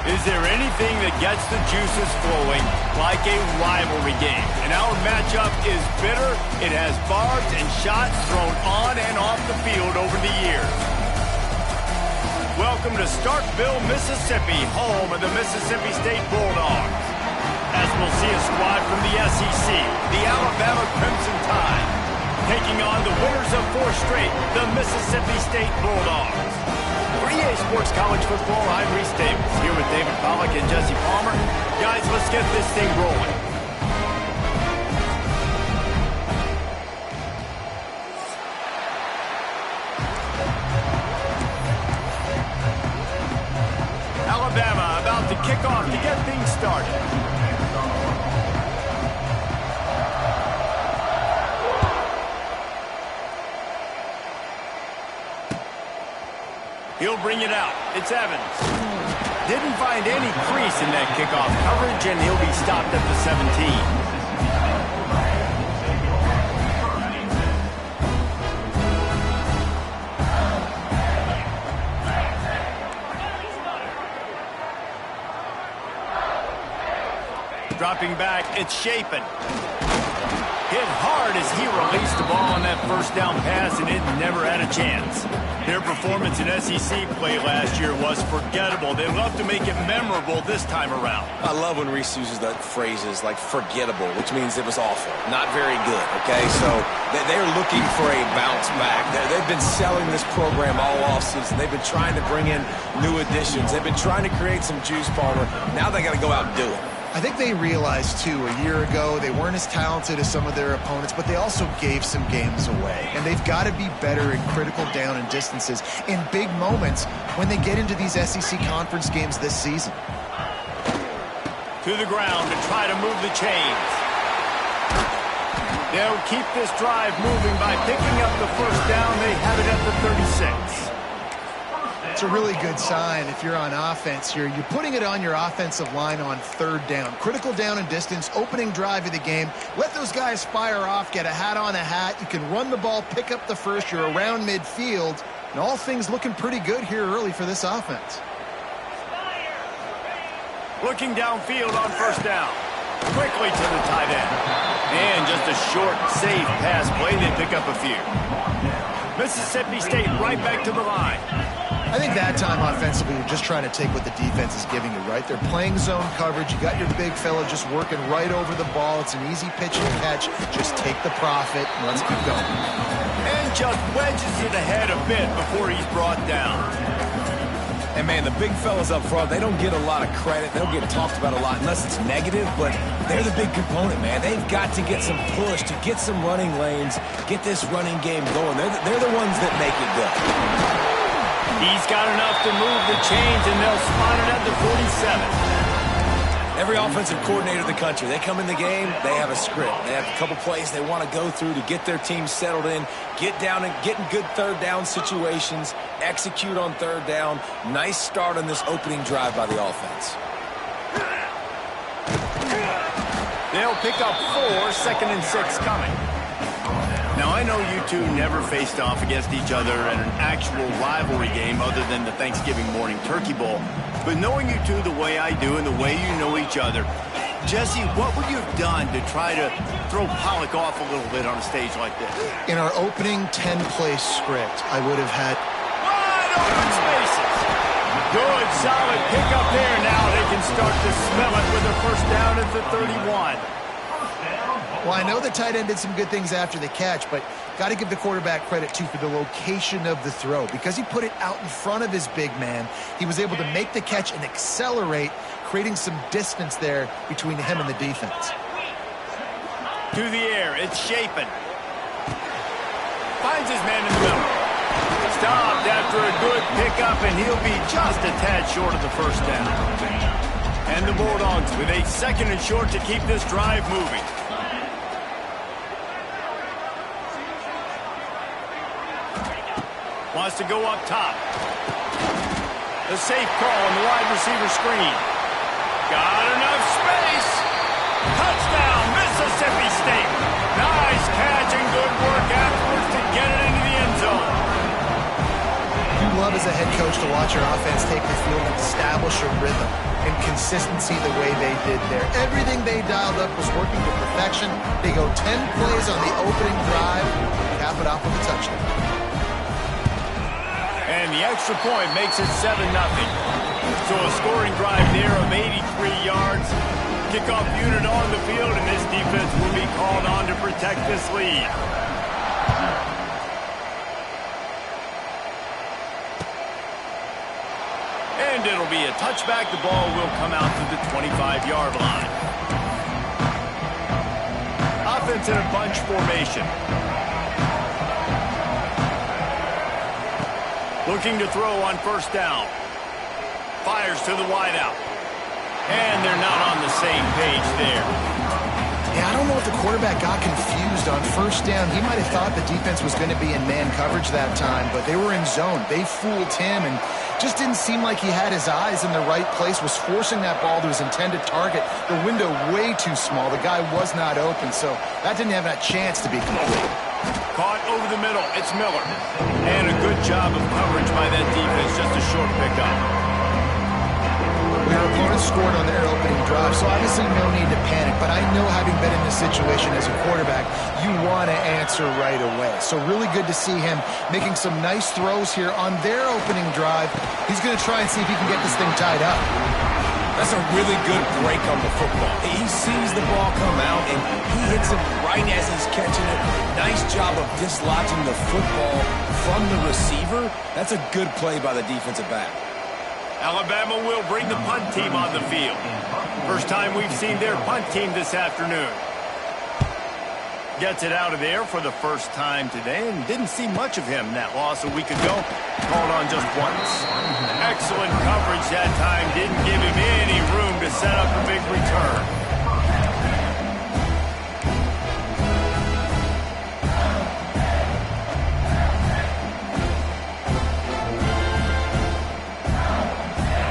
Is there anything that gets the juices flowing like a rivalry game? And our matchup is bitter. It has barbs and shots thrown on and off the field over the years. Welcome to Starkville, Mississippi, home of the Mississippi State Bulldogs. As we'll see a squad from the SEC, the Alabama Crimson Tide, taking on the winners of 4 straight, the Mississippi State Bulldogs. For EA Sports College Football, I'm Reese Davis, here with David Pollack and Jesse Palmer. Guys, let's get this thing rolling. Alabama about to kick off to get things started. He'll bring it out. It's Evans. Didn't find any crease in that kickoff coverage, and he'll be stopped at the 17. Dropping back, it's Shapen. Hit hard as he released the ball on that first down pass, and it never had a chance. Their performance in SEC play last year was forgettable. They'd love to make it memorable this time around. I love when Reese uses that phrases like forgettable, which means it was awful, not very good, okay? So they're looking for a bounce back. They've been selling this program all offseason. They've been trying to bring in new additions. They've been trying to create some juice, Palmer. Now they got to go out and do it. I think they realized, too, a year ago they weren't as talented as some of their opponents, but they also gave some games away. And they've got to be better in critical down and distances in big moments when they get into these SEC conference games this season. To the ground to try to move the chains. They'll keep this drive moving by picking up the first down. They have it at the 36. It's a really good sign if you're on offense here. You're putting it on your offensive line on 3rd down. Critical down and distance, opening drive of the game. Let those guys fire off, get a hat on a hat. You can run the ball, pick up the first. You're around midfield. And all things looking pretty good here early for this offense. Looking downfield on first down. Quickly to the tight end. And just a short, safe pass play. They pick up a few. Mississippi State right back to the line. I think that time offensively, you're just trying to take what the defense is giving you, right? They're playing zone coverage. You got your big fella just working right over the ball. It's an easy pitch and catch. Just take the profit and let's keep going. And just wedges it ahead a bit before he's brought down. And, man, the big fellas up front, they don't get a lot of credit. They don't get talked about a lot unless it's negative, but they're the big component, man. They've got to get some push, to get some running lanes, get this running game going. They're the ones that make it go. He's got enough to move the chains, and they'll spot it at the 47. Every offensive coordinator in the country, they come in the game, they have a script. They have a couple plays they want to go through to get their team settled in, get down and get in good 3rd down situations, execute on 3rd down. Nice start on this opening drive by the offense. They'll pick up 4, 2nd and 6 coming. Now, I know you two never faced off against each other in an actual rivalry game other than the Thanksgiving morning Turkey Bowl. But knowing you two the way I do and the way you know each other, Jesse, what would you have done to try to throw Pollack off a little bit on a stage like this? In our opening 10-play script, I would have had wide open spaces. Good, solid pickup there. Now they can start to smell it with a first down at the 31. Well, I know the tight end did some good things after the catch, but got to give the quarterback credit, too, for the location of the throw. Because he put it out in front of his big man, he was able to make the catch and accelerate, creating some distance there between him and the defense. To the air, it's Shapen. Finds his man in the middle. Stopped after a good pickup, and he'll be just a tad short of the first down. And the Bulldogs with a 2nd and short to keep this drive moving. Wants to go up top. The safe call on the wide receiver screen. Got enough space. Touchdown, Mississippi State. Nice catch and good work afterwards to get it into the end zone. You love as a head coach coach to watch your offense take the field and establish a rhythm and consistency the way they did there. Everything they dialed up was working to perfection. They go 10 plays on the opening drive, cap it off with a touchdown. And the extra point makes it 7-0. So a scoring drive there of 83 yards. Kickoff unit on the field, and this defense will be called on to protect this lead. And it'll be a touchback. The ball will come out to the 25-yard line. Offense in a bunch formation. Looking to throw on first down. Fires to the wideout. And they're not on the same page there. Yeah, I don't know if the quarterback got confused on first down. He might have thought the defense was going to be in man coverage that time, but they were in zone. They fooled him and just didn't seem like he had his eyes in the right place, was forcing that ball to his intended target. The window way too small. The guy was not open, so that didn't have that chance to be complete. Caught over the middle. It's Miller. And a good job of coverage by that defense. Just a short pickup. Their opponents scored on their opening drive, so obviously no need to panic. But I know, having been in this situation as a quarterback, you want to answer right away. So really good to see him making some nice throws here on their opening drive. He's going to try and see if he can get this thing tied up. That's a really good break on the football. He sees the ball come out, and he hits it right as he's catching it. Nice job of dislodging the football from the receiver. That's a good play by the defensive back. Alabama will bring the punt team on the field. First time we've seen their punt team this afternoon. Gets it out of there for the first time today, and didn't see much of him. That loss a week ago, called on just once. Excellent coverage that time. Didn't give him any room to set up a big return.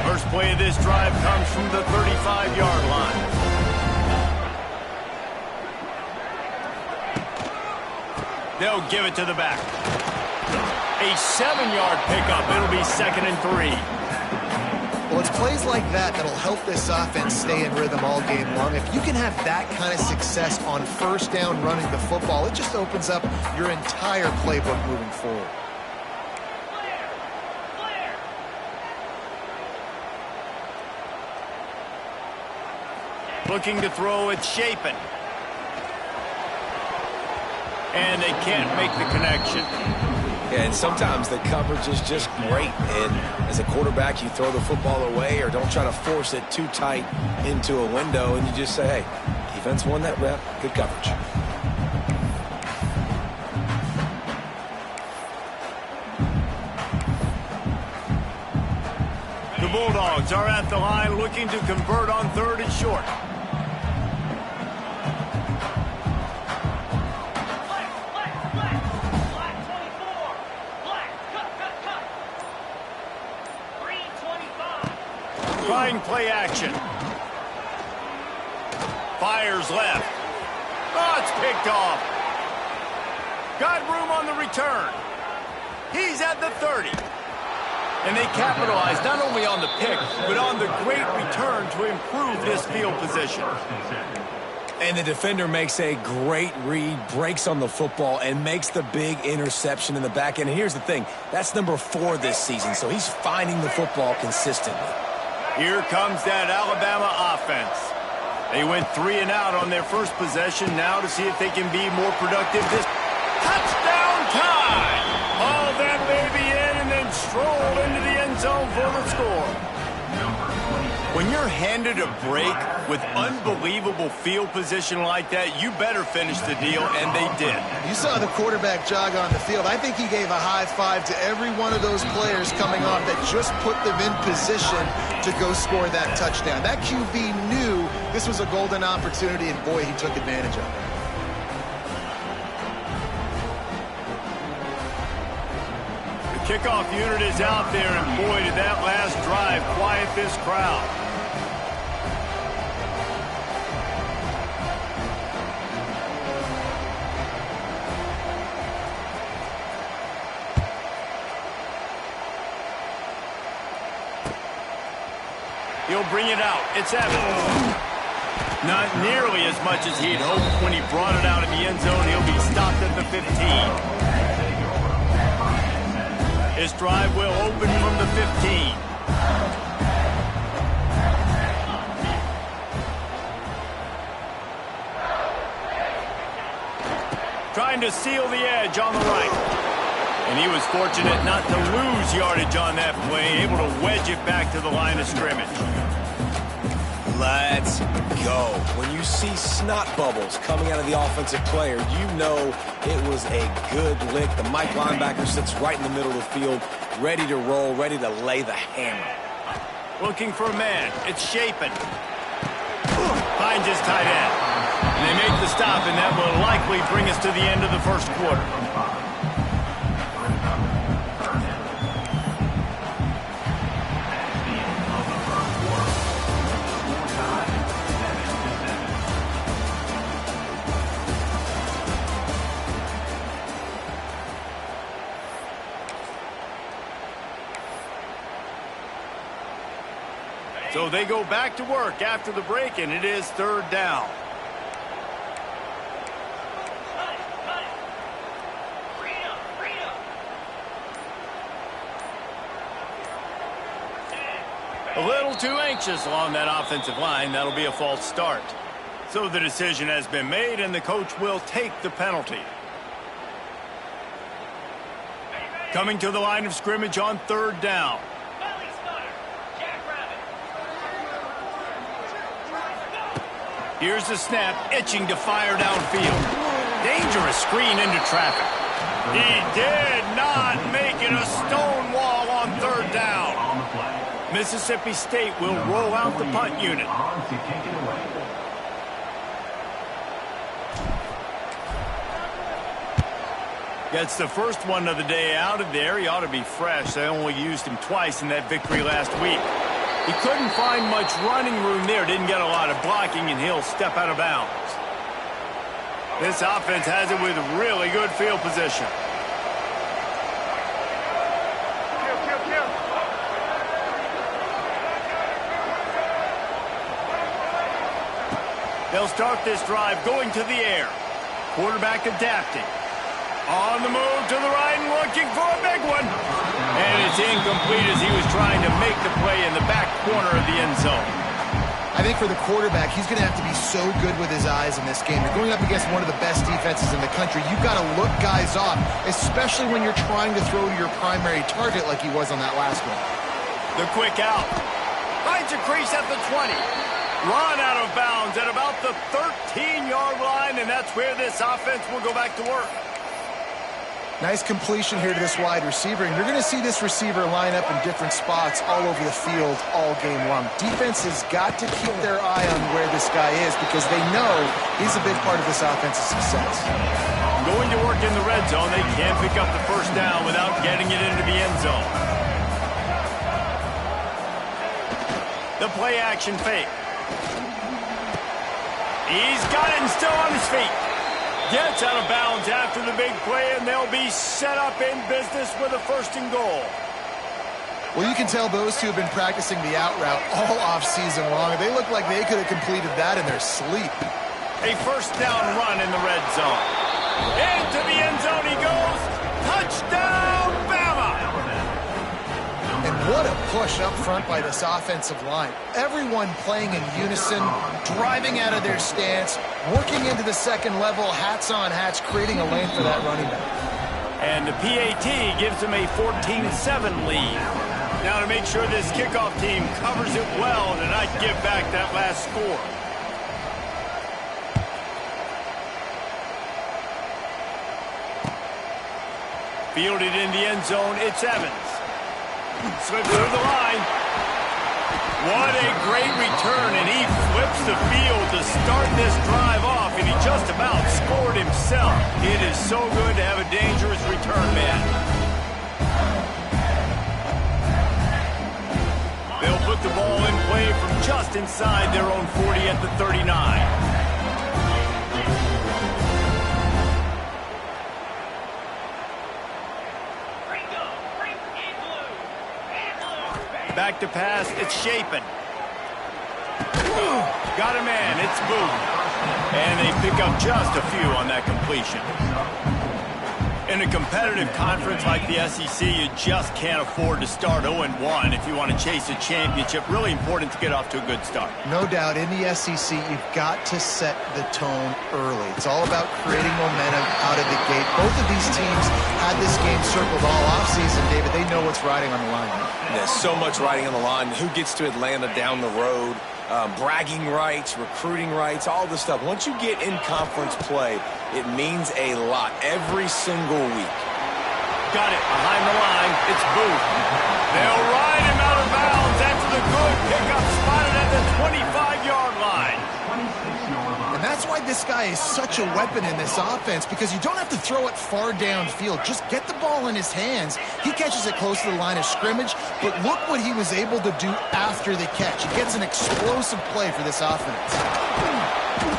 First play of this drive comes from the 35-yard line. They'll give it to the back. A 7-yard pickup. It'll be 2nd and 3. Well, it's plays like that that'll help this offense stay in rhythm all game long. If you can have that kind of success on first down running the football, it just opens up your entire playbook moving forward. Looking to throw, it's Shapen. And they can't make the connection. Yeah, and sometimes the coverage is just great. And as a quarterback, you throw the football away or don't try to force it too tight into a window, and you just say, hey, defense won that rep, good coverage. The Bulldogs are at the line looking to convert on 3rd and short. Trying play action. Fires left. Oh, it's picked off. Got room on the return. He's at the 30. And they capitalize not only on the pick, but on the great return to improve this field position. And the defender makes a great read, breaks on the football, and makes the big interception in the back end. And here's the thing, that's number 4 this season, so he's finding the football consistently. Here comes that Alabama offense. They went 3 and out on their first possession. Now to see if they can be more productive. This touchdown time! All that baby in and then strolled into the end zone for the score. When you're handed a break with unbelievable field position like that, you better finish the deal, and they did. You saw the quarterback jog on the field. I think he gave a high five to every one of those players coming off that just put them in position to go score that touchdown. That QB knew this was a golden opportunity, and boy, he took advantage of it. The kickoff unit is out there, and boy, did that last drive quiet this crowd. He'll bring it out. It's Evans. Not nearly as much as he'd hoped when he brought it out in the end zone. He'll be stopped at the 15. His drive will open from the 15. Trying to seal the edge on the right. And he was fortunate not to lose yardage on that play, able to wedge it back to the line of scrimmage. Let's go. When you see snot bubbles coming out of the offensive player, you know it was a good lick. The Mike linebacker sits right in the middle of the field, ready to roll, ready to lay the hammer. Looking for a man. It's Shapen. Finds his tight end. And they make the stop, and that will likely bring us to the end of the first quarter. So they go back to work after the break, and it is third down. A little too anxious along that offensive line. That'll be a false start. So the decision has been made, and the coach will take the penalty. Coming to the line of scrimmage on third down. Here's the snap, itching to fire downfield. Dangerous screen into traffic. He did not make it a stone wall on third down. Mississippi State will roll out the punt unit. Gets the first one of the day out of there. He ought to be fresh. They only used him twice in that victory last week. He couldn't find much running room there. Didn't get a lot of blocking, and he'll step out of bounds. This offense has it with really good field position. They'll start this drive going to the air. Quarterback adapting. On the move to the right and looking for a big one. And it's incomplete as he was trying to make the play in the back corner of the end zone. I think for the quarterback, he's going to have to be so good with his eyes in this game. You're going up against one of the best defenses in the country. You've got to look guys off, especially when you're trying to throw to your primary target like he was on that last one. The quick out. Finds a crease at the 20. Run out of bounds at about the 13-yard line, and that's where this offense will go back to work. Nice completion here to this wide receiver, and you're going to see this receiver line up in different spots all over the field all game long. Defense has got to keep their eye on where this guy is because they know he's a big part of this offense's success. Going to work in the red zone, they can't pick up the first down without getting it into the end zone. The play action fake. He's got it and still on his feet. Gets out of bounds after the big play, and they'll be set up in business with a first and goal. Well, you can tell those two have been practicing the out route all offseason long. They look like they could have completed that in their sleep. A first down run in the red zone. Into the end zone he goes. Touchdown, Bama! And what a push up front by this offensive line. Everyone playing in unison, driving out of their stance, working into the second level, hats on hats, creating a lane for that running back. And the PAT gives them a 14-7 lead. Now to make sure this kickoff team covers it well and not give back that last score. Fielded in the end zone, it's Evans. Slips through the line. What a great return, and he flips the field to start this drive off, and he just about scored himself. It is so good to have a dangerous return man. They'll put the ball in play from just inside their own 40 at the 39. Back to pass, it's Shapen. Got a man, it's Booth. And they pick up just a few on that completion. In a competitive conference like the SEC, you just can't afford to start 0-1 if you want to chase a championship. Really important to get off to a good start. No doubt, in the SEC, you've got to set the tone early. It's all about creating momentum out of the gate. Both of these teams had this game circled all offseason, David. They know what's riding on the line. There's so much riding on the line. Who gets to Atlanta down the road? Bragging rights, recruiting rights, all this stuff. Once you get in conference play, it means a lot every single week. Got it behind the line. It's Booth. They'll ride him out of bounds after the good pickup, spotted at the 25-yard line. And that's why this guy is such a weapon in this offense, because you don't have to throw it far downfield. Just get the ball in his hands. He catches it close to the line of scrimmage, but look what he was able to do after the catch. He gets an explosive play for this offense.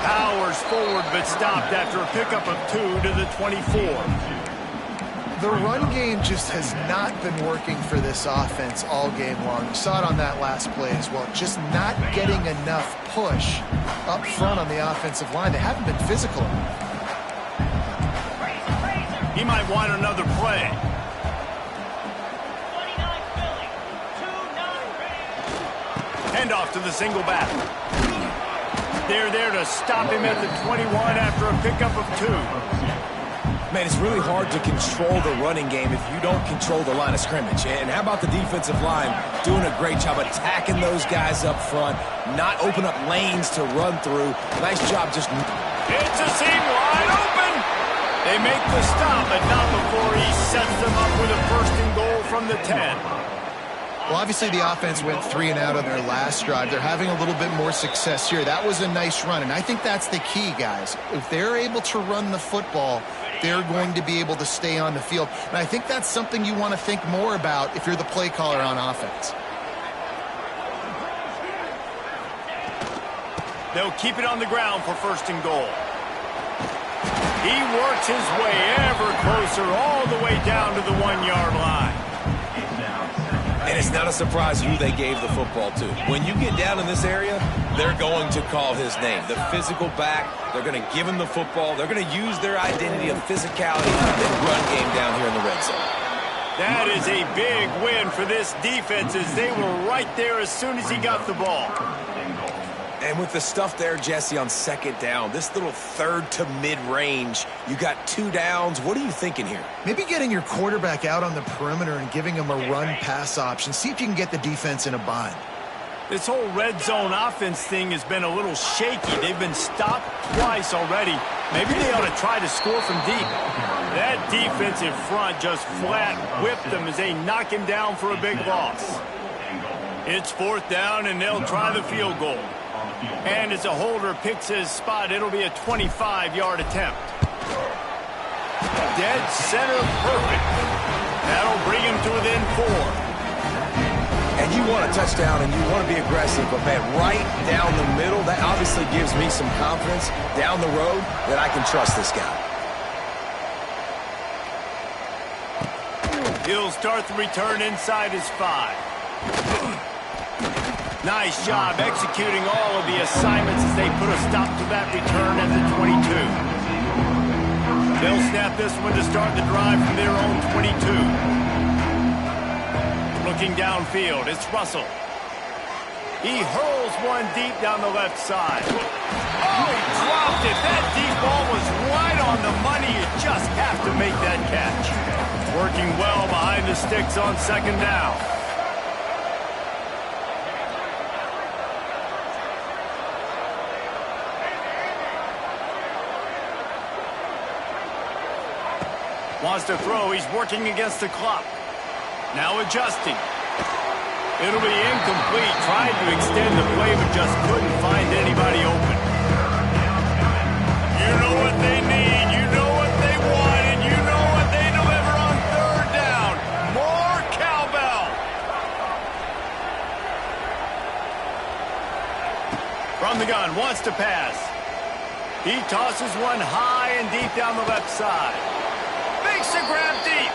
Powers forward, but stopped after a pickup of 2 to the 24. The run game just has not been working for this offense all game long. You saw it on that last play as well. Just not getting enough push up front on the offensive line. They haven't been physical enough. He might want another play. Handoff to the single back. They're there to stop him at the 21 after a pickup of 2. Man, it's really hard to control the running game if you don't control the line of scrimmage. And how about the defensive line doing a great job attacking those guys up front, not open up lanes to run through. Nice job just... It's a seam wide open. They make the stop, but not before he sets them up with a 1st and goal from the 10. Well, obviously the offense went 3 and out on their last drive. They're having a little bit more success here. That was a nice run, and I think that's the key, guys. If they're able to run the football, they're going to be able to stay on the field. And I think that's something you want to think more about if you're the play caller on offense. They'll keep it on the ground for 1st and goal. He works his way ever closer all the way down to the 1-yard line. And it's not a surprise who they gave the football to. When you get down in this area, they're going to call his name. The physical back, they're going to give him the football. They're going to use their identity of physicality and run game down here in the red zone. That is a big win for this defense, as they were right there as soon as he got the ball. And with the stuff there, Jesse, on 2nd down, this little 3rd to mid-range, you got 2 downs. What are you thinking here? Maybe getting your quarterback out on the perimeter and giving him a run-pass option. See if you can get the defense in a bind. This whole red zone offense thing has been a little shaky. They've been stopped twice already. Maybe they ought to try to score from deep. That defensive front just flat whipped them as they knock him down for a big loss. It's 4th down, and they'll try the field goal. And as a holder picks his spot, it'll be a 25-yard attempt. Dead center perfect. That'll bring him to within 4. And you want a touchdown and you want to be aggressive, but man, right down the middle, that obviously gives me some confidence down the road that I can trust this guy. He'll start the return inside his 5. Nice job executing all of the assignments as they put a stop to that return at the 22. They'll snap this one to start the drive from their own 22. Looking downfield, it's Russell. He hurls one deep down the left side. Oh, he dropped it. That deep ball was right on the money. You just have to make that catch. Working well behind the sticks on 2nd down. Wants to throw. He's working against the clock. Now adjusting. It'll be incomplete. Tried to extend the play, but just couldn't find anybody open. You know what they need. You know what they want. And you know what they deliver on 3rd down. More cowbell. From the gun. Wants to pass. He tosses one high and deep down the left side. Makes a grab deep.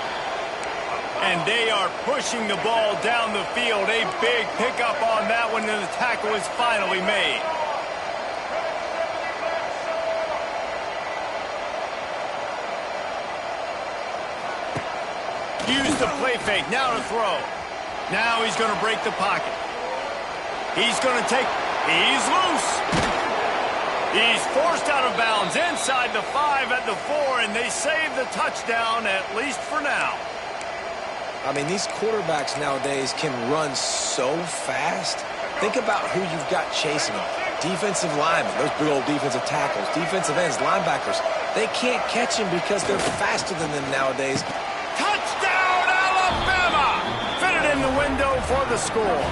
And they are pushing the ball down the field. A big pickup on that one, and the tackle is finally made. Use the play fake. Now to throw. Now he's going to break the pocket. He's going to take. He's loose. He's forced out of bounds inside the 5 at the 4, and they save the touchdown, at least for now. I mean, these quarterbacks nowadays can run so fast. Think about who you've got chasing them. Defensive linemen, those big old defensive tackles, defensive ends, linebackers. They can't catch him because they're faster than them nowadays. Touchdown, Alabama! Fitted in the window for the score.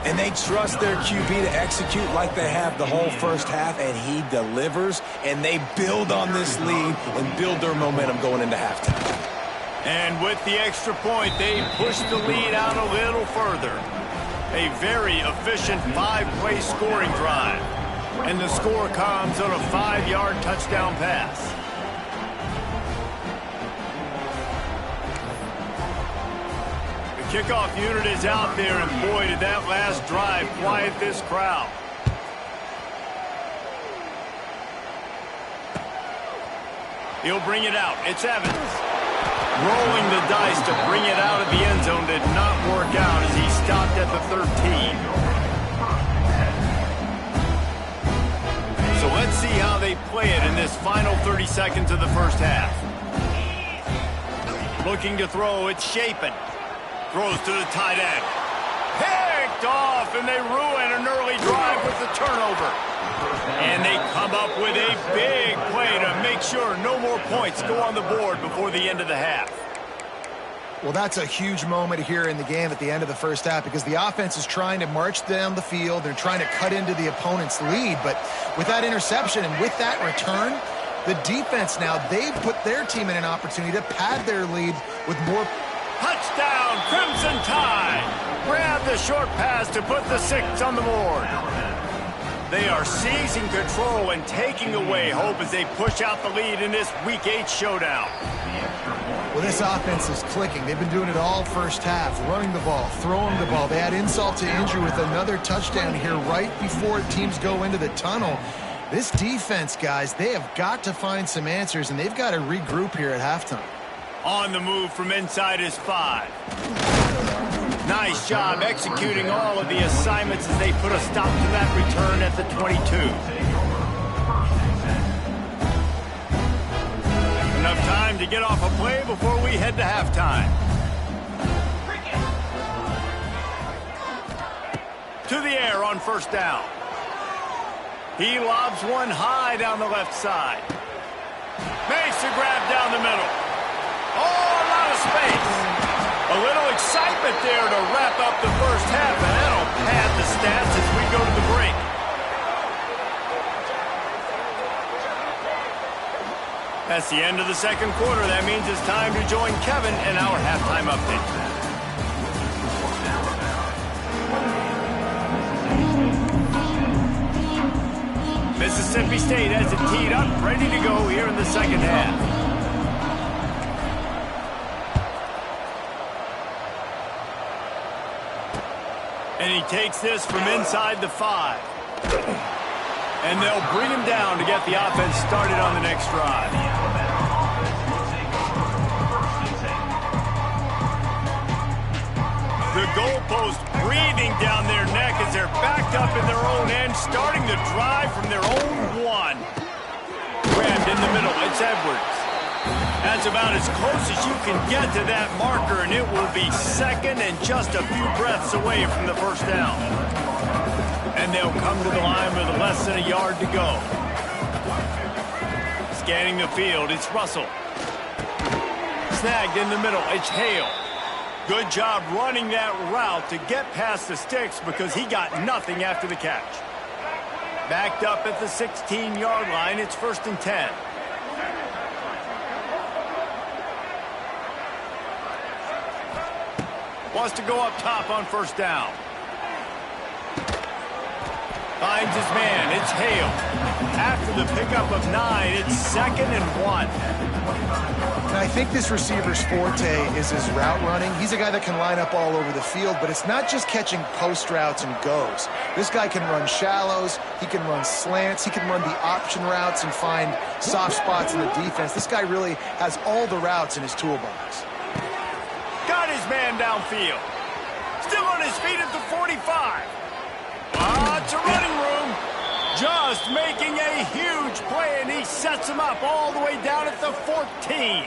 And they trust their QB to execute like they have the whole first half, and he delivers, and they build on this lead and build their momentum going into halftime. And with the extra point, they push the lead out a little further. A very efficient 5-play scoring drive. And the score comes on a 5-yard touchdown pass. The kickoff unit is out there, and boy, did that last drive quiet this crowd. He'll bring it out. It's Evans. Rolling the dice to bring it out of the end zone did not work out as he stopped at the 13. So let's see how they play it in this final 30 seconds of the first half. Looking to throw, it's Shapen. Throws to the tight end. Picked off, and they ruin an early drive with the turnover. And they come up with a big play to make sure no more points go on the board before the end of the half. Well, that's a huge moment here in the game at the end of the first half because the offense is trying to march down the field. They're trying to cut into the opponent's lead. But with that interception and with that return, the defense now, they've put their team in an opportunity to pad their lead with more. Touchdown, Crimson Tide! Grab the short pass to put the 6 on the board. They are seizing control and taking away hope as they push out the lead in this Week 8 showdown. Well, this offense is clicking. They've been doing it all first half, running the ball, throwing the ball. They had insult to injury with another touchdown here right before teams go into the tunnel. This defense, guys, they have got to find some answers, and they've got to regroup here at halftime. On the move from inside his 5. Nice job executing all of the assignments as they put a stop to that return at the 22. Enough time to get off a play before we head to halftime. To the air on first down. He lobs one high down the left side. Makes a grab down the middle. Oh, a lot of space. A little excitement there to wrap up the first half, and that'll pad the stats as we go to the break. That's the end of the second quarter. That means it's time to join Kevin in our halftime update. Mississippi State has it teed up, ready to go here in the second half. And he takes this from inside the 5. And they'll bring him down to get the offense started on the next drive. The goalpost breathing down their neck as they're backed up in their own end, starting the drive from their own 1. Grabbed in the middle, it's Edwards. That's about as close as you can get to that marker, and it will be second and just a few breaths away from the first down. And they'll come to the line with less than a yard to go. Scanning the field, it's Russell. Snagged in the middle, it's Hale. Good job running that route to get past the sticks because he got nothing after the catch. Backed up at the 16-yard line, it's 1st and 10. Wants to go up top on first down. Finds his man. It's Hale. After the pickup of 9, it's 2nd and 1. And I think this receiver's forte is his route running. He's a guy that can line up all over the field, but it's not just catching post routes and goes. This guy can run shallows. He can run slants. He can run the option routes and find soft spots in the defense. This guy really has all the routes in his toolbox. Got his man downfield. Still on his feet at the 45. Lots of running room. Just making a huge play, and he sets him up all the way down at the 14.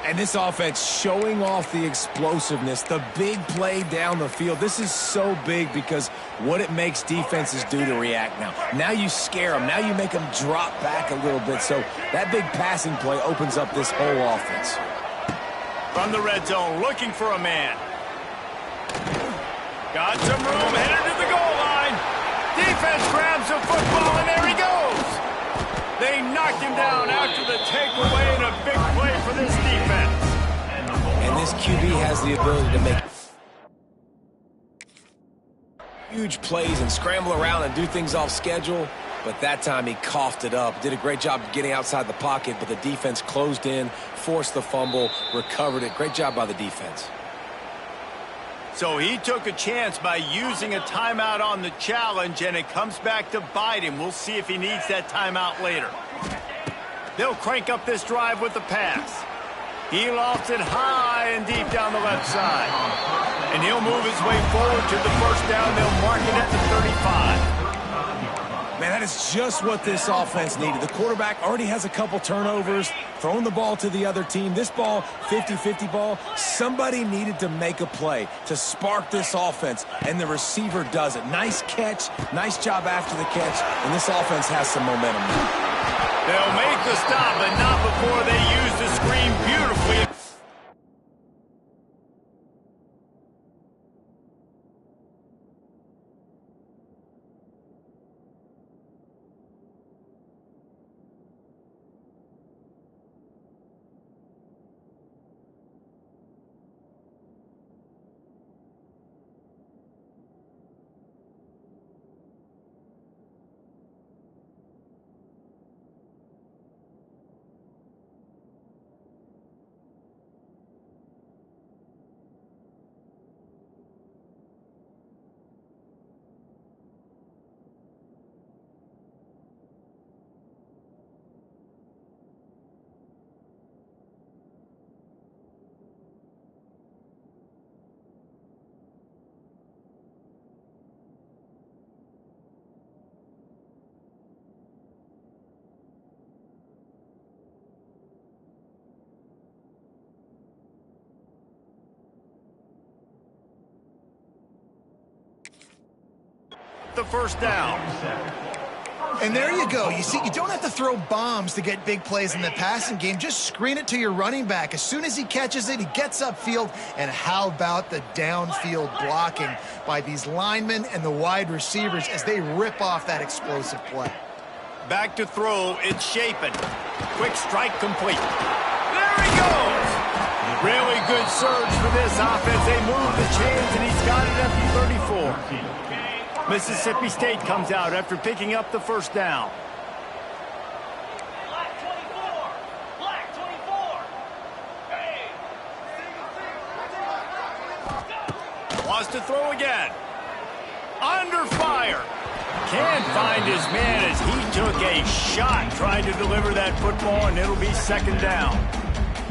And this offense showing off the explosiveness, the big play down the field. This is so big because what it makes defenses do to react now. Now you scare them. Now you make them drop back a little bit. So that big passing play opens up this whole offense. From the red zone, looking for a man. Got some room, headed to the goal line. Defense grabs the football, and there he goes. They knocked him down after the takeaway, and a big play for this defense. And this QB has the ability to make huge plays and scramble around and do things off schedule. But that time he coughed it up. Did a great job of getting outside the pocket, but the defense closed in, forced the fumble, recovered it. Great job by the defense. So he took a chance by using a timeout on the challenge, and it comes back to bite him. We'll see if he needs that timeout later. They'll crank up this drive with the pass. He lofts it high and deep down the left side. And he'll move his way forward to the first down. They'll mark it at the 35. Man, that is just what this offense needed. The quarterback already has a couple turnovers, throwing the ball to the other team. This ball, 50-50 ball, somebody needed to make a play to spark this offense, and the receiver does it. Nice catch, nice job after the catch, and this offense has some momentum now. They'll make the stop, but not before they use the screen beautifully. The first down. And there you go. You see, you don't have to throw bombs to get big plays in the passing game. Just screen it to your running back. As soon as he catches it, he gets upfield. And how about the downfield blocking by these linemen and the wide receivers as they rip off that explosive play? Back to throw. It's Shapen. Quick strike complete. There he goes. Really good surge for this offense. They move the chains, and he's got it at the 34. Mississippi State comes out after picking up the first down. Black 24. Hey. Wants to throw again. Under fire. Can't find his man as he took a shot trying to deliver that football, and it'll be second down.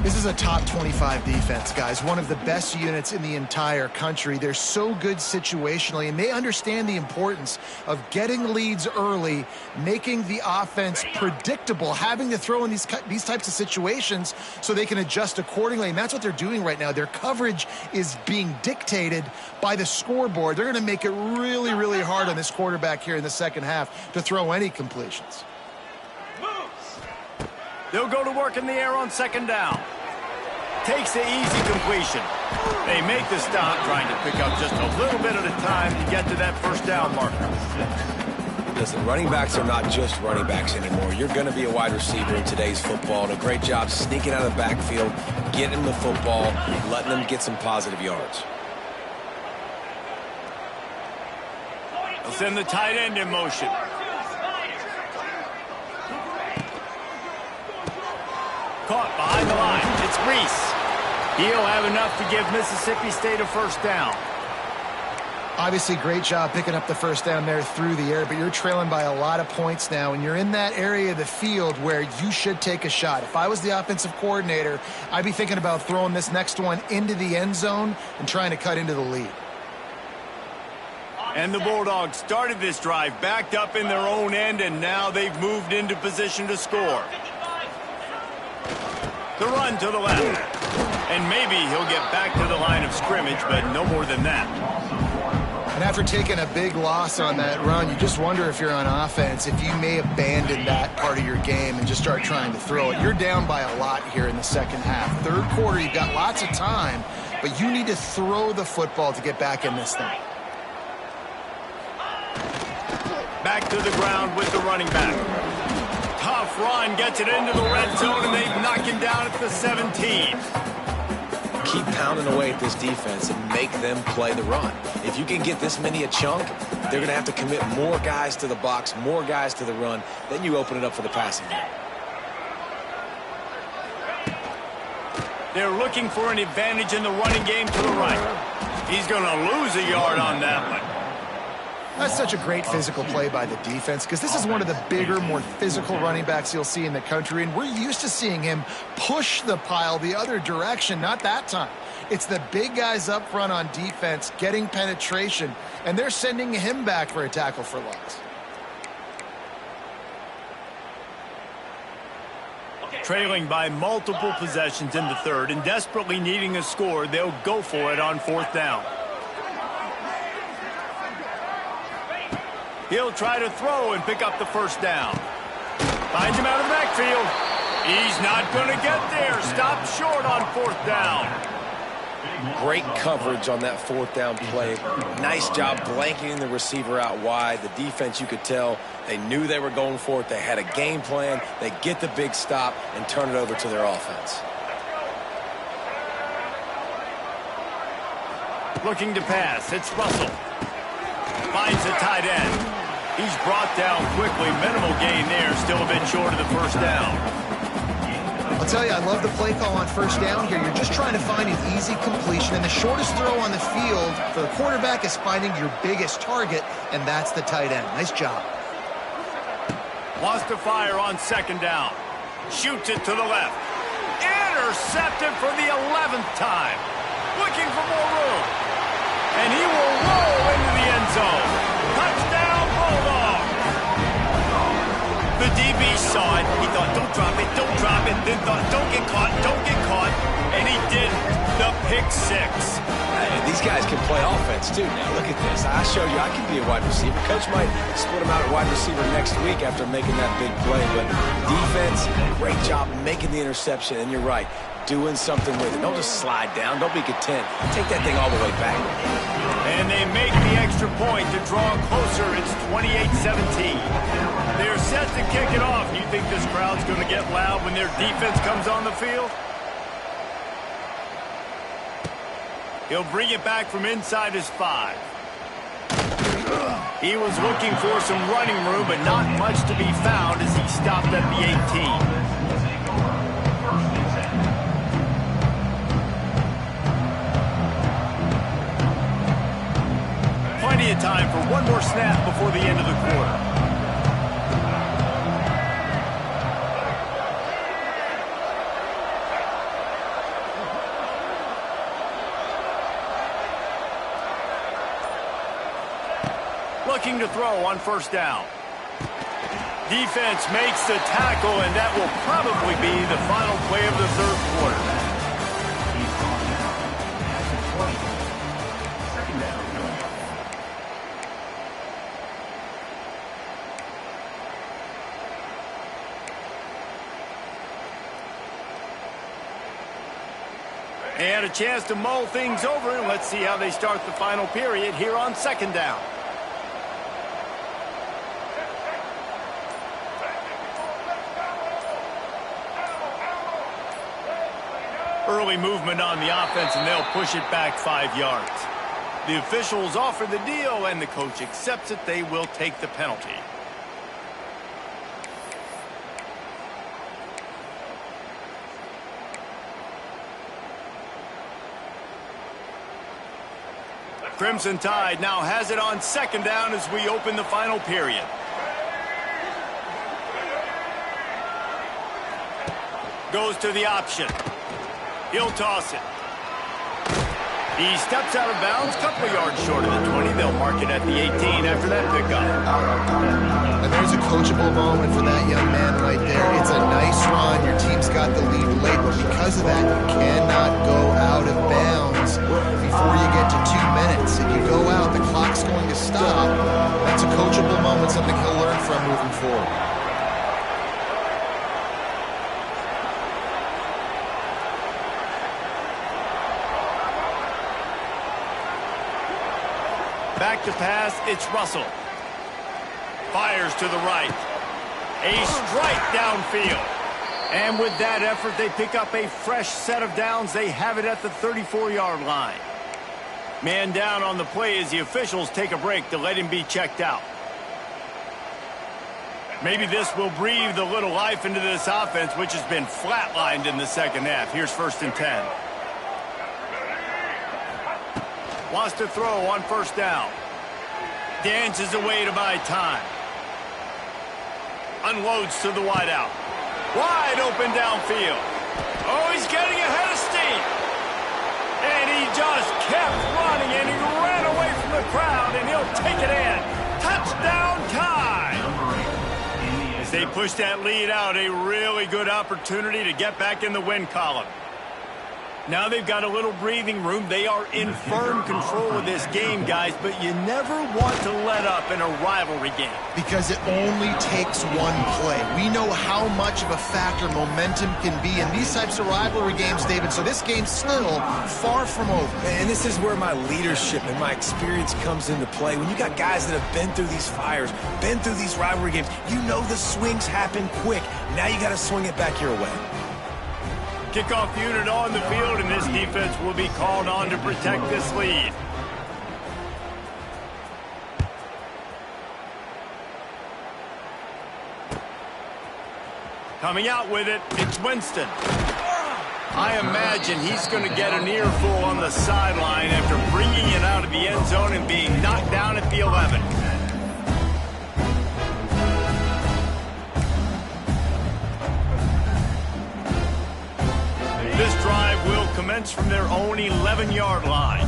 This is a top 25 defense, guys. One of the best units in the entire country. They're so good situationally, and they understand the importance of getting leads early, making the offense predictable, having to throw in these types of situations so they can adjust accordingly. And that's what they're doing right now. Their coverage is being dictated by the scoreboard. They're going to make it really, really hard on this quarterback here in the second half to throw any completions. They'll go to work in the air on second down. Takes the easy completion. They make the stop, trying to pick up just a little bit at a time to get to that first down marker. Listen, running backs are not just running backs anymore. You're going to be a wide receiver in today's football. And a great job sneaking out of the backfield, getting them the football, letting them get some positive yards. He'll send the tight end in motion. Caught behind the line. It's Reese. He'll have enough to give Mississippi State a first down. Obviously, great job picking up the first down there through the air, but you're trailing by a lot of points now, and you're in that area of the field where you should take a shot. If I was the offensive coordinator, I'd be thinking about throwing this next one into the end zone and trying to cut into the lead. And the Bulldogs started this drive backed up in their own end, and now they've moved into position to score. The run to the left. And maybe he'll get back to the line of scrimmage, but no more than that. And after taking a big loss on that run, you just wonder if you're on offense, if you may abandon that part of your game and just start trying to throw it. You're down by a lot here in the second half. Third quarter, you've got lots of time, but you need to throw the football to get back in this thing. Back to the ground with the running back. Tough run, gets it into the red zone, and they knock him down at the 17. Keep pounding away at this defense and make them play the run. If you can get this many a chunk, they're going to have to commit more guys to the box, more guys to the run. Then you open it up for the passing game. They're looking for an advantage in the running game to the right. He's going to lose a yard on that one. That's such a great physical play by the defense because this is one of the bigger, more physical running backs you'll see in the country, and we're used to seeing him push the pile the other direction. Not that time. It's the big guys up front on defense getting penetration, and they're sending him back for a tackle for loss. Trailing by multiple possessions in the third and desperately needing a score, they'll go for it on fourth down. He'll try to throw and pick up the first down. Finds him out of the backfield. He's not going to get there. Stopped short on fourth down. Great coverage on that fourth down play. Nice job blanketing the receiver out wide. The defense, you could tell, they knew they were going for it. They had a game plan. They get the big stop and turn it over to their offense. Looking to pass. It's Russell. Finds the tight end. He's brought down quickly. Minimal gain there. Still a bit short of the first down. I'll tell you, I love the play call on first down here. You're just trying to find an easy completion, and the shortest throw on the field for the quarterback is finding your biggest target, and that's the tight end. Nice job. Wants to fire on second down. Shoots it to the left. Intercepted for the 11th time. Looking for more room. And he will roll into the end zone. Touchdown, Bulldog. The DB saw it. He thought, don't drop it, don't drop it. Then thought, don't get caught, don't get caught. And he did the pick six. These guys can play offense, too. Now, look at this. I showed you I can be a wide receiver. Coach might split him out at wide receiver next week after making that big play. But defense, great job making the interception. And you're right, doing something with it. Don't just slide down. Don't be content. Take that thing all the way back. And they make the extra point to draw closer. It's 28-17. They're set to kick it off. You think this crowd's going to get loud when their defense comes on the field? He'll bring it back from inside his 5. He was looking for some running room, but not much to be found as he stopped at the 18. Plenty of time for one more snap before the end of the quarter. Looking to throw on first down. Defense makes the tackle, and that will probably be the final play of the third quarter. And a chance to mull things over, and let's see how they start the final period here on second down. Early movement on the offense, and they'll push it back 5 yards. The officials offer the deal, and the coach accepts it. They will take the penalty. Crimson Tide now has it on second down as we open the final period. Goes to the option. He'll toss it. He steps out of bounds, couple yards short of the 20. They'll mark it at the 18 after that pickup. And there's a coachable moment for that young man right there. It's a nice run. Your team's got the lead late, but because of that, you cannot go out of bounds before you get to 2 minutes. If you go out, the clock's going to stop. That's a coachable moment, something he'll learn from moving forward. Back to pass, it's Russell. Fires to the right. A strike downfield. And with that effort, they pick up a fresh set of downs. They have it at the 34-yard line. Man down on the play as the officials take a break to let him be checked out. Maybe this will breathe a little life into this offense, which has been flatlined in the second half. Here's 1st and 10. Wants to throw on 1st down. Dances away to buy time. Unloads to the wideout. Wide open downfield. Oh, he's getting ahead of steam. And he just kept running, and he ran away from the crowd, and he'll take it in. Touchdown time. As they push that lead out, a really good opportunity to get back in the win column. Now they've got a little breathing room. They are in firm control of this game, guys, but you never want to let up in a rivalry game. Because it only takes one play. We know how much of a factor momentum can be in these types of rivalry games, David, so this game's still far from over. And this is where my leadership and my experience comes into play. When you got guys that have been through these fires, been through these rivalry games, you know the swings happen quick. Now you got to swing it back your way. Kickoff unit on the field, and this defense will be called on to protect this lead. Coming out with it, it's Winston. I imagine he's going to get an earful on the sideline after bringing it out of the end zone and being knocked down at the 11. This drive will commence from their own 11-yard line.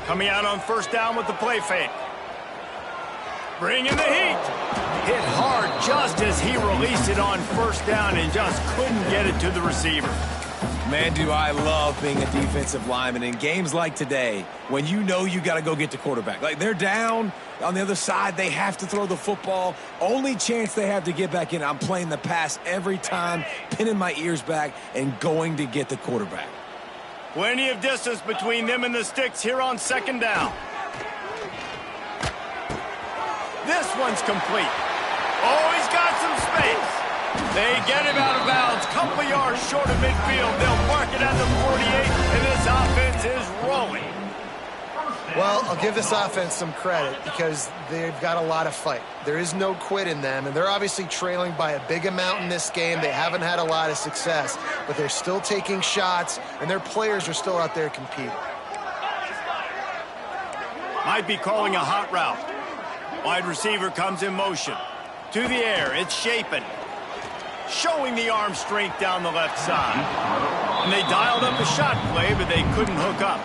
Coming out on 1st down with the play fake. Bringing the heat. Hit hard just as he released it on 1st down and just couldn't get it to the receiver. Man, do I love being a defensive lineman in games like today when you know you got to go get the quarterback. Like, they're down on the other side. They have to throw the football. Only chance they have to get back in. I'm playing the pass every time, pinning my ears back and going to get the quarterback. Plenty of distance between them and the sticks here on 2nd down. This one's complete. Oh, he's got some space. They get him out of bounds, couple of yards short of midfield. They'll mark it at the 48, and this offense is rolling. Well, I'll give this offense some credit because they've got a lot of fight. There is no quit in them, and they're obviously trailing by a big amount in this game. They haven't had a lot of success, but they're still taking shots, and their players are still out there competing. Might be calling a hot route. Wide receiver comes in motion. To the air, it's Shapen. Showing the arm strength down the left side. And they dialed up a shot play, but they couldn't hook up.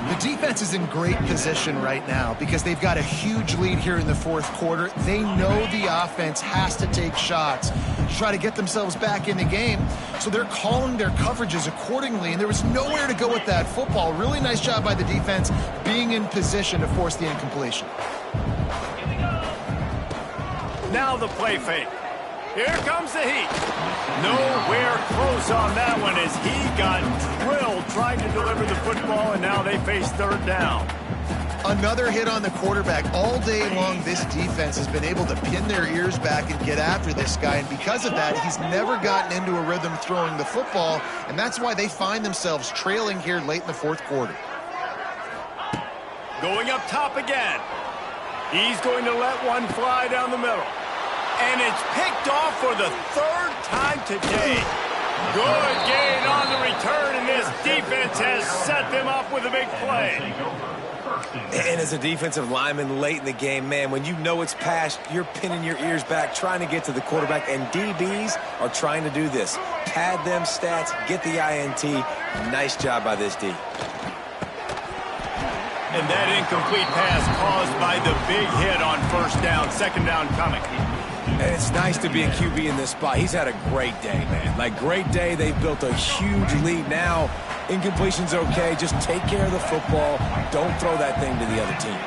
The defense is in great position right now because they've got a huge lead here in the 4th quarter. They know the offense has to take shots to try to get themselves back in the game. So they're calling their coverages accordingly, and there was nowhere to go with that football. Really nice job by the defense being in position to force the incompletion. Now the play fake. Here comes the heat. Nowhere close on that one as he got drilled trying to deliver the football, and now they face 3rd down. Another hit on the quarterback. All day long, this defense has been able to pin their ears back and get after this guy, and because of that, he's never gotten into a rhythm throwing the football, and that's why they find themselves trailing here late in the fourth quarter. Going up top again. He's going to let one fly down the middle. And it's picked off for the third time today. Good gain on the return, and this defense has set them up with a big play. And as a defensive lineman late in the game, man, when you know it's passed, you're pinning your ears back, trying to get to the quarterback, and DBs are trying to do this. Pad them stats, get the INT. Nice job by this D. And that incomplete pass caused by the big hit on first down, second down coming. And it's nice to be a QB in this spot. He's had a great day, man. Like, great day. They've built a huge lead. Now, incompletion's okay. Just take care of the football. Don't throw that thing to the other team.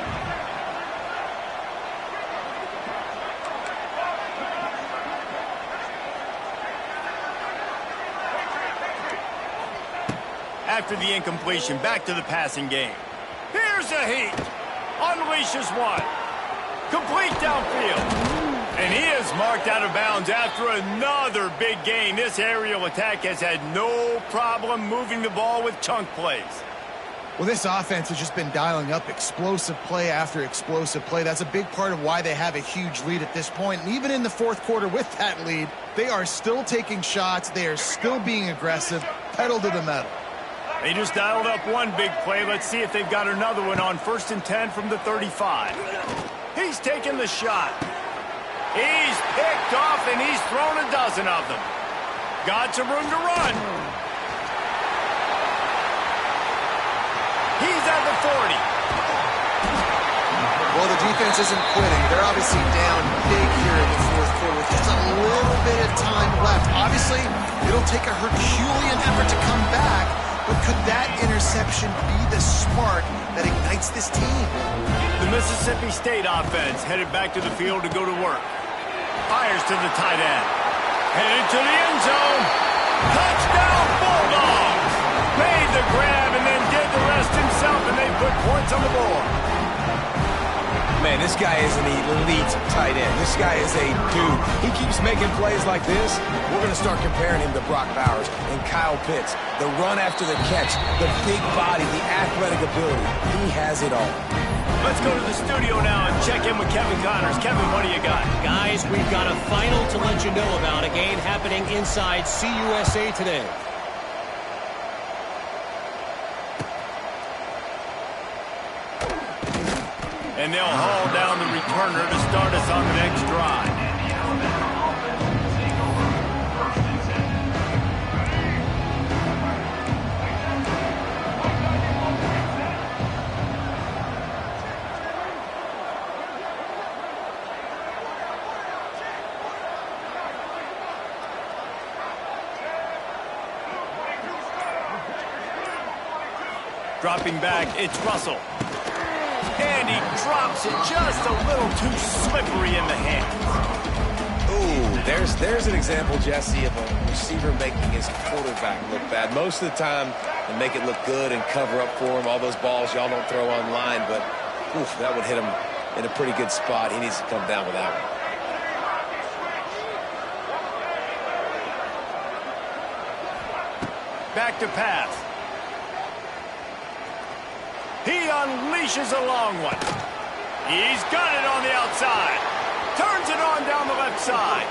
After the incompletion, back to the passing game. Here's a heat. Unleashes one. Complete downfield. And he is marked out of bounds after another big gain. This aerial attack has had no problem moving the ball with chunk plays. Well, this offense has just been dialing up explosive play after explosive play. That's a big part of why they have a huge lead at this point. And even in the fourth quarter with that lead, they are still taking shots. They are still being aggressive, pedal to the metal. They just dialed up one big play. Let's see if they've got another one on 1st and 10 from the 35. He's taking the shot. He's picked off, and he's thrown a dozen of them. Got some room to run. He's at the 40. Well, the defense isn't quitting. They're obviously down big here in the fourth quarter with just a little bit of time left. Obviously, it'll take a Herculean effort to come back, but could that interception be the spark that ignites this team? The Mississippi State offense headed back to the field to go to work. Fires to the tight end. Headed to the end zone. Touchdown, Bulldogs! Made the grab and then did the rest himself, and they put points on the board. Man, this guy is an elite tight end. This guy is a dude. He keeps making plays like this. We're going to start comparing him to Brock Bowers and Kyle Pitts. The run after the catch, the big body, the athletic ability. He has it all. Let's go to the studio now and check in with Kevin Connors. Kevin, what do you got? Guys, we've got a final to let you know about, a game happening inside CUSA today. And they'll haul down the returner to start us on the next drive. Dropping back, it's Russell. And he drops it just a little too slippery in the hands. Ooh, there's an example, Jesse, of a receiver making his quarterback look bad. Most of the time, they make it look good and cover up for him. All those balls y'all don't throw online, but oof, that would hit him in a pretty good spot. He needs to come down with that one. Back to pass. He unleashes a long one. He's got it on the outside. Turns it on down the left side.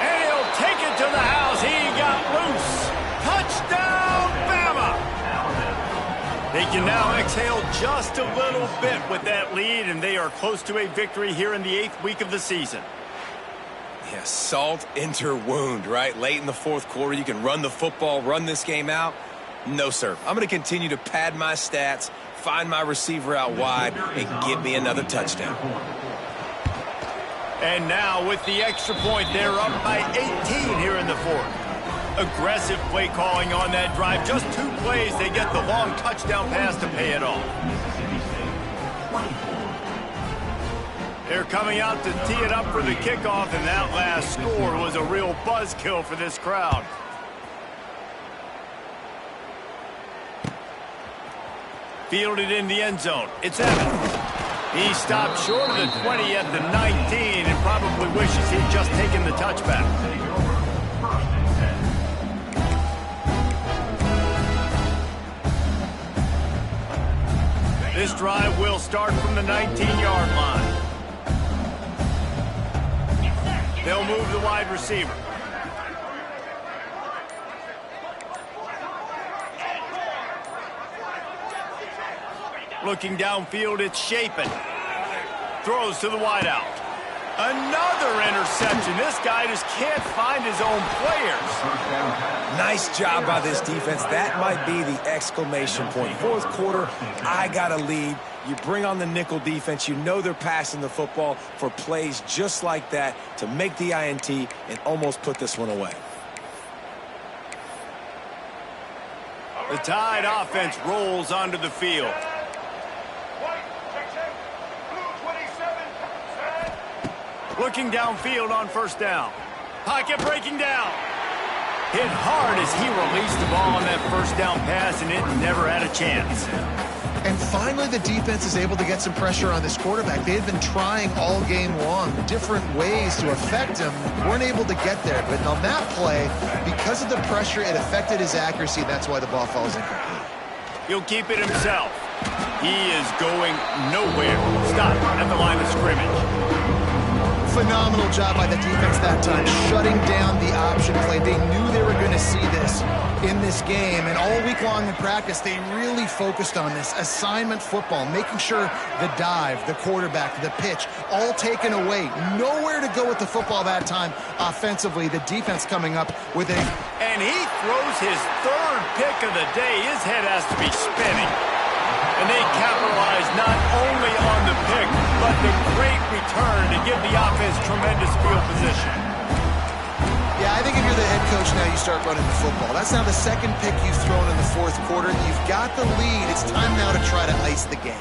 And he'll take it to the house. He got loose. Touchdown, Bama! They can now exhale just a little bit with that lead, and they are close to a victory here in the 8th week of the season. Yeah, salt into wound, right? Late in the fourth quarter, you can run the football, run this game out. No, sir. I'm going to continue to pad my stats, find my receiver out wide, and give me another touchdown. And now with the extra point, they're up by 18 here in the fourth. Aggressive play calling on that drive. Just 2 plays, they get the long touchdown pass to pay it off. They're coming out to tee it up for the kickoff, and that last score was a real buzzkill for this crowd. Fielded in the end zone. It's Evans. He stopped short of the 20 at the 19 and probably wishes he'd just taken the touchback. This drive will start from the 19-yard line. They'll move the wide receiver. Looking downfield, it's Shapen. Throws to the wideout. Another interception. This guy just can't find his own players. Nice job by this defense. That might be the exclamation point. Fourth quarter, I got a lead. You bring on the nickel defense. You know they're passing the football for plays just like that to make the INT and almost put this one away. The Tide offense rolls onto the field. Looking downfield on first down. Pocket breaking down. Hit hard as he released the ball on that first down pass, and it never had a chance. And finally, the defense is able to get some pressure on this quarterback. They had been trying all game long different ways to affect him. Weren't able to get there. But on that play, because of the pressure, it affected his accuracy. That's why the ball falls incomplete. He'll keep it himself. He is going nowhere. Stop at the line of scrimmage. Phenomenal job by the defense that time, shutting down the option play. They knew they were going to see this in this game, and all week long in practice, they really focused on this assignment football, making sure the dive, the quarterback, the pitch, all taken away. Nowhere to go with the football that time offensively. The defense coming up with a... And he throws his third pick of the day. His head has to be spinning. And they capitalize not only on the pick, but the great return to give the offense tremendous field position. Yeah, I think if you're the head coach now, you start running the football. That's now the second pick you've thrown in the fourth quarter. You've got the lead. It's time now to try to ice the game.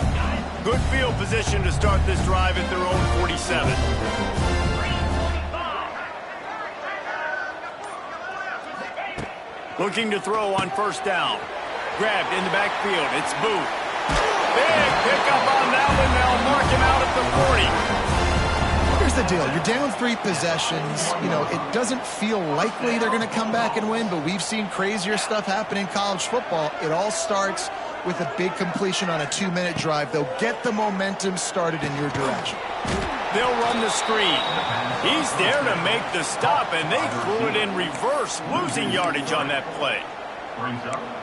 Good field position to start this drive at their own 47. Looking to throw on first down. Grabbed in the backfield. It's Booth. Big pickup on that one. They'll mark him out at the 40. Here's the deal. You're down 3 possessions. You know, it doesn't feel likely they're going to come back and win, but we've seen crazier stuff happen in college football. It all starts with a big completion on a 2-minute drive. They'll get the momentum started in your direction. They'll run the screen. He's there to make the stop, and they threw it in reverse, losing yardage on that play.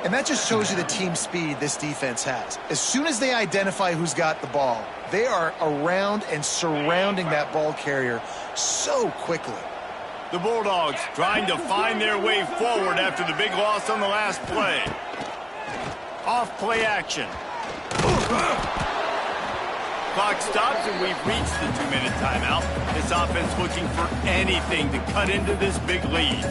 And that just shows you the team speed this defense has. As soon as they identify who's got the ball, they are around and surrounding that ball carrier so quickly. The Bulldogs trying to find their way forward after the big loss on the last play. Off play action. Clock stops and we've reached the 2-minute timeout. This offense looking for anything to cut into this big lead.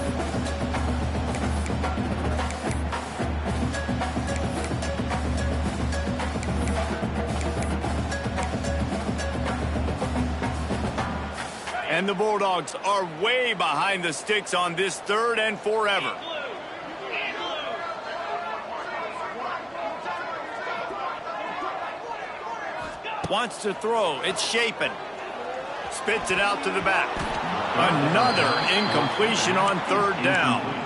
And the Bulldogs are way behind the sticks on this 3rd and forever. Wants to throw. It's Shapen. Spits it out to the back. Another incompletion on 3rd down.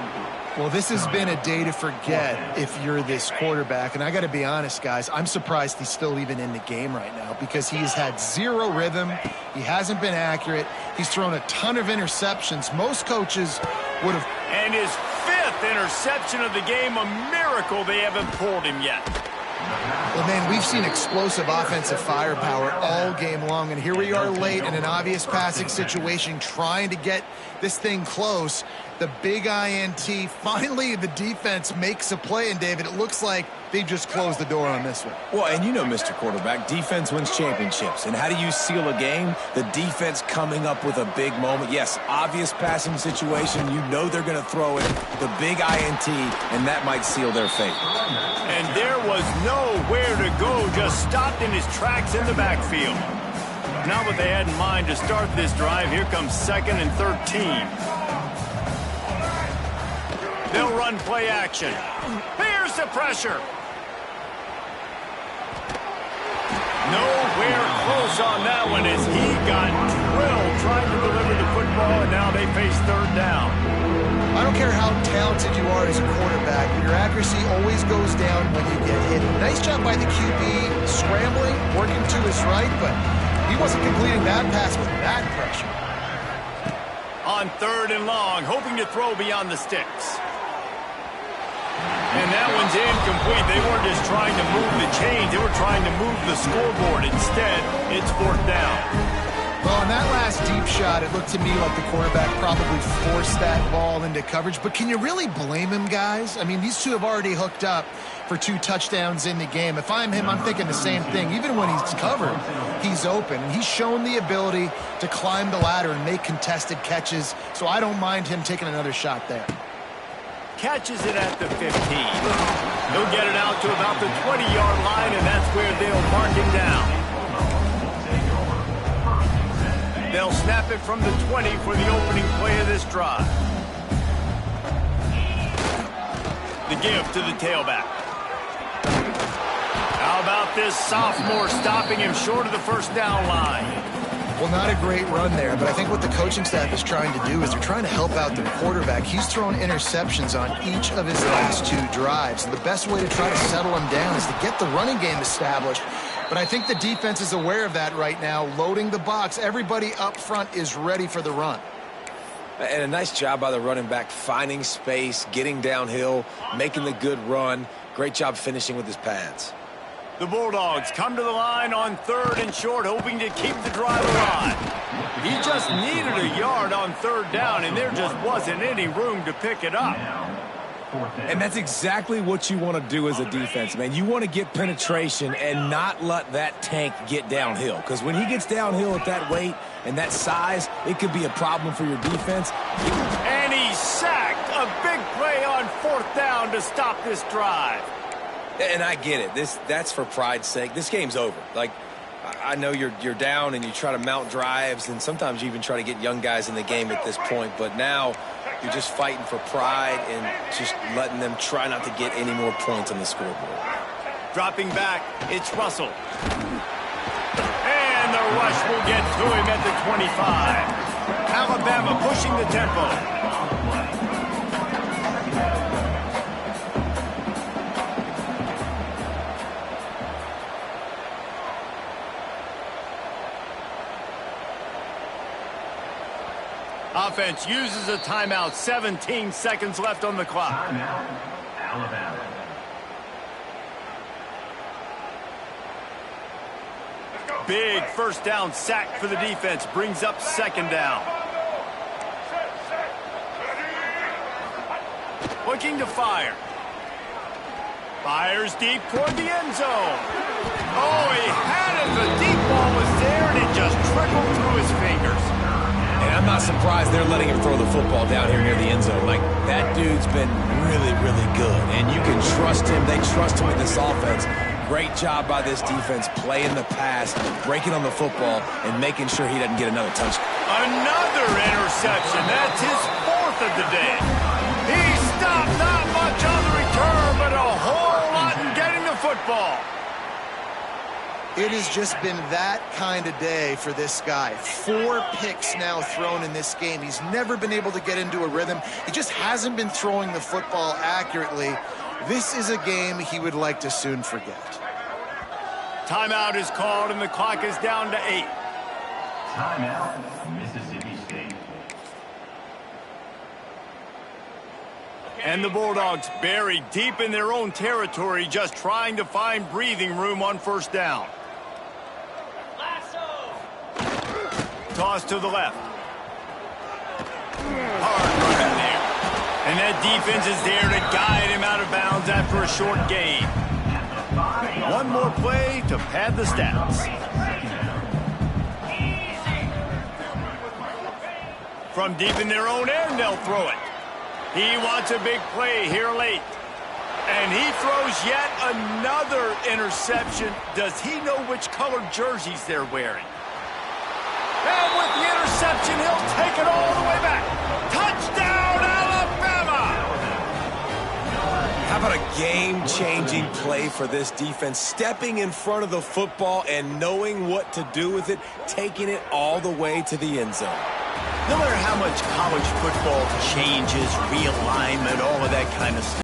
Well, this has been a day to forget if you're this quarterback. And I got to be honest, guys, I'm surprised he's still even in the game right now because he's had 0 rhythm. He hasn't been accurate. He's thrown a ton of interceptions. Most coaches would have... And his 5th interception of the game, a miracle they haven't pulled him yet. Well, man, we've seen explosive offensive firepower all game long, and here we are late in an obvious passing situation trying to get this thing close. The big INT, finally the defense makes a play, and David, it looks like they've just closed the door on this one. Well, and you know, Mr. Quarterback, defense wins championships. And how do you seal a game? The defense coming up with a big moment. Yes, obvious passing situation. You know they're going to throw it. The big INT, and that might seal their fate. And there was nowhere to go, just stopped in his tracks in the backfield. Not what they had in mind to start this drive. Here comes 2nd and 13. They'll run play action. Here's the pressure. Nowhere close on that one as he got drilled trying to deliver the football, and now they face third down. I don't care how talented you are as a quarterback, but your accuracy always goes down when you get hit. Nice job by the QB scrambling, working to his right, but he wasn't completing that pass with that pressure. On third and long, hoping to throw beyond the sticks. And that one's incomplete. They weren't just trying to move the chains. They were trying to move the scoreboard. Instead, it's fourth down. Well, in that last deep shot, it looked to me like the quarterback probably forced that ball into coverage. But can you really blame him, guys? I mean, these two have already hooked up for 2 touchdowns in the game. If I'm him, I'm thinking the same thing. Even when he's covered, he's open. And he's shown the ability to climb the ladder and make contested catches. So I don't mind him taking another shot there. Catches it at the 15. He'll get it out to about the 20-yard line, and that's where they'll mark him down. They'll snap it from the 20 for the opening play of this drive. The give to the tailback. How about this sophomore stopping him short of the first down line? Well, not a great run there, but I think what the coaching staff is trying to do is they're trying to help out their quarterback. He's thrown interceptions on each of his last 2 drives. And the best way to try to settle him down is to get the running game established. But I think the defense is aware of that right now, loading the box. Everybody up front is ready for the run. And a nice job by the running back, finding space, getting downhill, making the good run. Great job finishing with his pads. The Bulldogs come to the line on third and short, hoping to keep the drive alive. He just needed a yard on third down, and there just wasn't any room to pick it up. And that's exactly what you want to do as a defense, man. You want to get penetration and not let that tank get downhill. Because when he gets downhill at that weight and that size, it could be a problem for your defense. And he's sacked. A big play on fourth down to stop this drive. And I get it. That's for pride's sake. This game's over. Like, I know you're down and you try to mount drives, and sometimes you even try to get young guys in the game at this point. But now you're just fighting for pride and just letting them try not to get any more points on the scoreboard. Dropping back, it's Russell. And the rush will get to him at the 25. Alabama pushing the tempo. Offense uses a timeout. 17 seconds left on the clock. Timeout, Alabama. Big first down sack for the defense. Brings up second down. Looking to fire. Fires deep toward the end zone. Oh, he had it. The deep ball was there, and it just trickled through his fingers. And I'm not surprised they're letting him throw the football down here near the end zone. Like, that dude's been really, really good. And you can trust him. They trust him in this offense. Great job by this defense playing the pass, breaking on the football, and making sure he doesn't get another touchdown. Another interception. That's his 4th of the day. He stopped not much on the return, but a whole lot in getting the football. It has just been that kind of day for this guy. 4 picks now thrown in this game. He's never been able to get into a rhythm. He just hasn't been throwing the football accurately. This is a game he would like to soon forget. Timeout is called, and the clock is down to 8. Timeout, Mississippi State. And the Bulldogs buried deep in their own territory, just trying to find breathing room on first down. Toss to the left. Hard running there. And that defense is there to guide him out of bounds after a short gain. One more play to pad the stats. From deep in their own end, they'll throw it. He wants a big play here late. And he throws yet another interception. Does he know which colored jerseys they're wearing? And with the interception, he'll take it all the way back. Touchdown, Alabama! How about a game-changing play for this defense? Stepping in front of the football and knowing what to do with it, taking it all the way to the end zone. No matter how much college football changes, realignment, all of that kind of stuff,